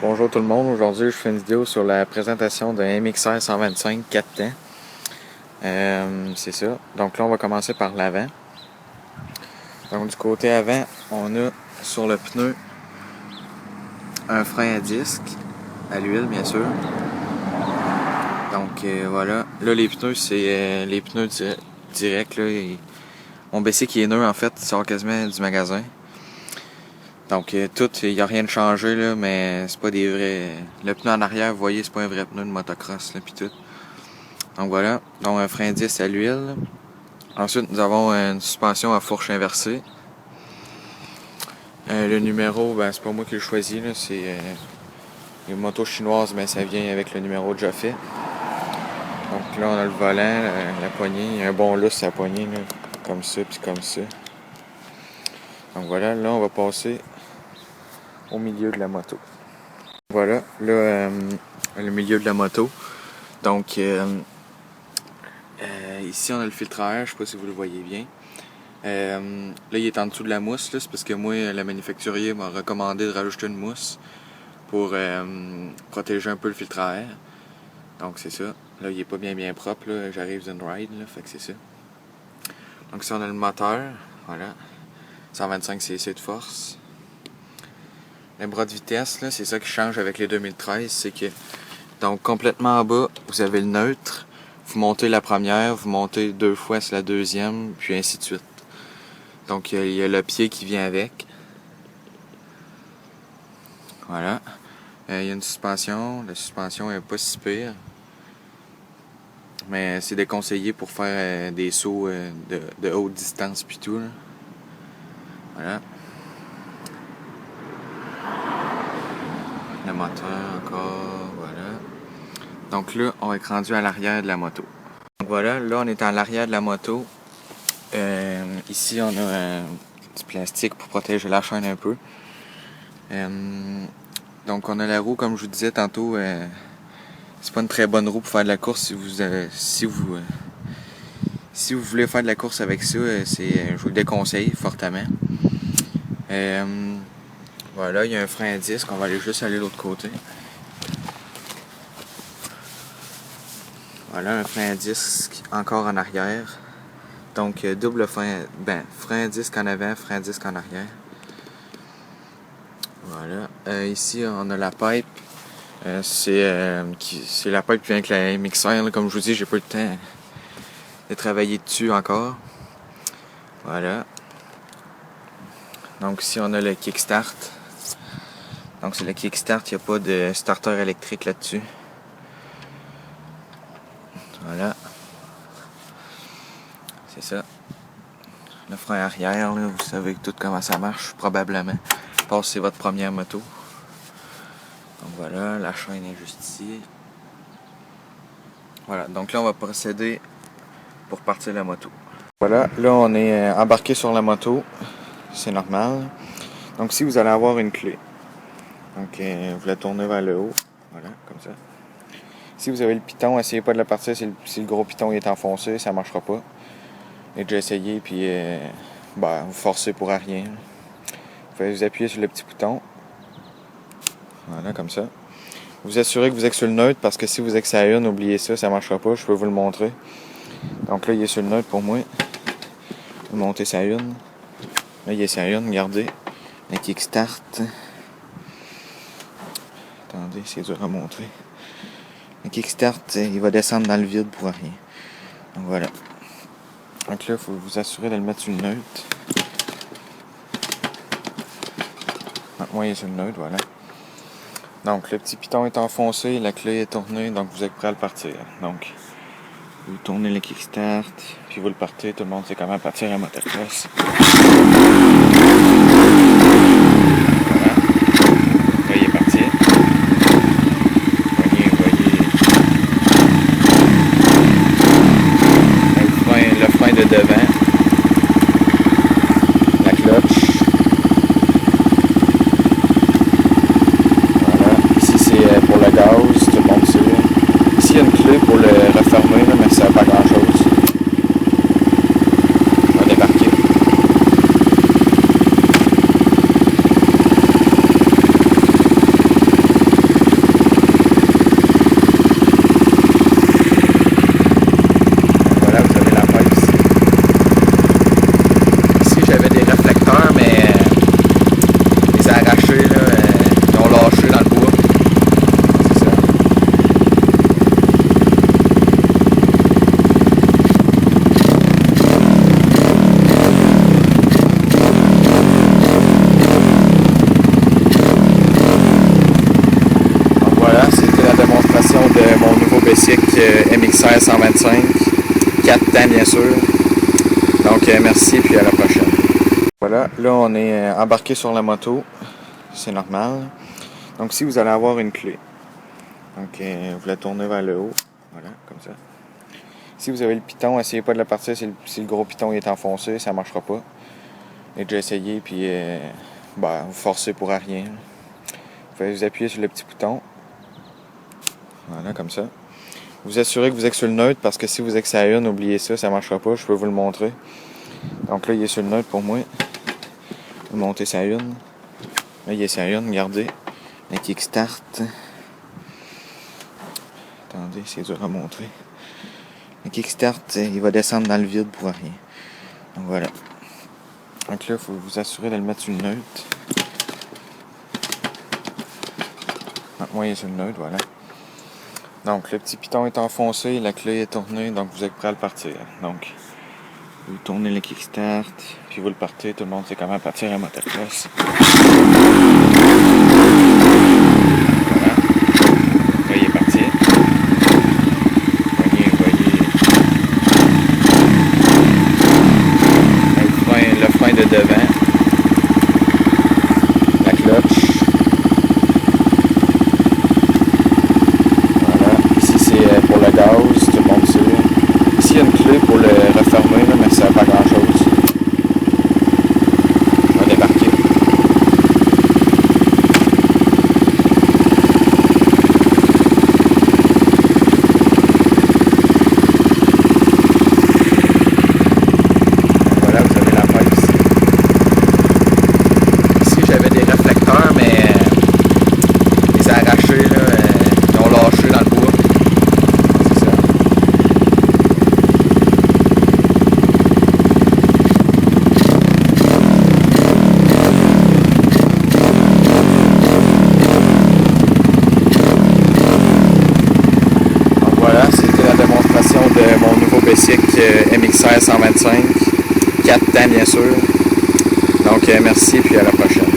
Bonjour tout le monde, aujourd'hui je fais une vidéo sur la présentation d'un MXR 125 4 temps. C'est ça. Donc là on va commencer par l'avant. Donc du côté avant, on a sur le pneu un frein à disque, à l'huile bien sûr. Donc voilà. Là les pneus c'est les pneus directs. Mon BC est neuf en fait, il sort quasiment du magasin. Donc tout, il n'y a rien de changé là, mais c'est pas des vrais. Le pneu en arrière, vous voyez, c'est pas un vrai pneu de motocross là, pis tout. Donc voilà, donc un frein 10 à l'huile. Ensuite nous avons une suspension à fourche inversée. Le numéro, ben c'est pas moi qui le choisis là, c'est les motos chinoises, mais ça vient avec le numéro déjà fait. Donc là on a le volant, la poignée, il y a un bon lousse à la poignée là, comme ça puis comme ça. Donc voilà, là on va passer au milieu de la moto. Voilà, là, le milieu de la moto. Donc, ici, on a le filtre à air, je sais pas si vous le voyez bien. Là, il est en dessous de la mousse, là, c'est parce que moi, le manufacturier m'a recommandé de rajouter une mousse pour protéger un peu le filtre à air. Donc, c'est ça. Là, il est pas bien propre, là. J'arrive d'une ride, là, fait que c'est ça. Donc, ici, on a le moteur, voilà. 125 cc de force. Les bras de vitesse, là, c'est ça qui change avec les 2013, c'est que donc complètement en bas, vous avez le neutre, vous montez la première, vous montez 2 fois sur la deuxième, puis ainsi de suite. Donc il y a le pied qui vient avec. Voilà. Il y a une suspension, la suspension est pas si pire, mais c'est déconseillé pour faire des sauts de haute distance puis tout, là. Voilà. Le moteur encore, voilà. Donc là, on est rendu à l'arrière de la moto. Donc voilà, là on est à l'arrière de la moto. Ici on a du plastique pour protéger la chaîne un peu. Donc on a la roue, comme je vous disais tantôt, c'est pas une très bonne roue pour faire de la course si vous voulez faire de la course avec ça, je vous le déconseille fortement. Voilà, il y a un frein à disque, on va juste aller de l'autre côté. Voilà, un frein à disque encore en arrière. Donc double frein à disque en avant, frein à disque en arrière. Voilà. Ici on a la pipe. C'est la pipe qui vient avec la MXR. Comme je vous dis, j'ai pas eu le temps de travailler dessus encore. Voilà. Donc ici on a le kickstart. Donc c'est le kickstart, il n'y a pas de starter électrique là-dessus. Voilà. C'est ça. Le frein arrière, là, vous savez tout comment ça marche, probablement. Parce que c'est votre première moto. Donc voilà, la chaîne est juste ici. Voilà, donc là on va procéder pour partir la moto. Voilà, là on est embarqué sur la moto. C'est normal. Donc ici vous allez avoir une clé. Donc vous la tournez vers le haut. Voilà, comme ça. Si vous avez le piton, essayez pas de la partir si le gros piton est enfoncé, ça marchera pas. J'ai déjà essayé, puis vous forcez pour rien. Vous appuyez sur le petit bouton. Voilà, comme ça. Vous assurez que vous êtes sur le neutre, parce que si vous êtes sur la une, oubliez ça, ça marchera pas, je peux vous le montrer. Donc là, il est sur le neutre pour moi. Vous montez sa une. Là, il est sur la une, regardez. La kickstart. Attendez, c'est dur à montrer. Le kickstart, il va descendre dans le vide pour rien. Donc voilà. Donc là, il faut vous assurer de le mettre sur le neutre. Donc moi, il est sur le neutre, voilà. Donc le petit piton est enfoncé, la clé est tournée, donc vous êtes prêt à le partir. Donc, vous tournez le kickstart, puis vous le partez, tout le monde sait comment partir à motocross. De devant, la cloche. Voilà, ici c'est pour le gaz, tout le monde sait. Ici Ici, il y a une clé pour le refermer, là, mais ça ne sert pas à grand chose. On va débarquer. Voilà, vous avez la pipe ici. Ici, j'avais des réflecteurs, mais je les ai arrachés, là, ils ont lâché dans le bois. C'est ça. Donc voilà, c'était la démonstration de mon nouveau Bessic MXR 125. 4 temps, bien sûr. Donc merci, puis à la prochaine. Voilà, là on est embarqué sur la moto. C'est normal. Donc ici, vous allez avoir une clé. Donc vous la tournez vers le haut. Voilà, comme ça. Si vous avez le piton, essayez pas de la partir si le gros piton est enfoncé, ça marchera pas. J'ai déjà essayé, puis vous forcez pour rien. Vous appuyez sur le petit bouton. Voilà, comme ça. Vous assurez que vous êtes sur le neutre, parce que si vous êtes sur la une, oubliez ça, ça marchera pas. Je peux vous le montrer. Donc là, il est sur le neutre pour moi. Vous montez sa une. Là, il est sur la une, regardez. La kickstart. Attendez, c'est dur à montrer. Le kickstart, il va descendre dans le vide pour rien. Donc voilà. Donc là, il faut vous assurer de le mettre sur le neutre. Donc moi, il est sur le neutre, voilà. Donc le petit piton est enfoncé, la clé est tournée, donc vous êtes prêt à le partir. Donc, vous tournez le kickstart, puis vous le partez, tout le monde sait comment partir à motocross. Voilà. Là, il est parti. Voyez. Le frein de devant. La cloche. Voilà. Ici, c'est pour le gaz, tout le monde sait. Ici, il y a une clé pour le refermer, là, mais ça ne sert pas à grand chose. On va débarquer. Voilà, vous avez la pipe ici. Ici, j'avais des réflecteurs, mais je les ai arrachés, là, ils ont lâché dans le bois. C'est ça. Voilà, c'était la démonstration de mon nouveau Bessic MXR 125. 4 temps, bien sûr. Donc merci, puis à la prochaine.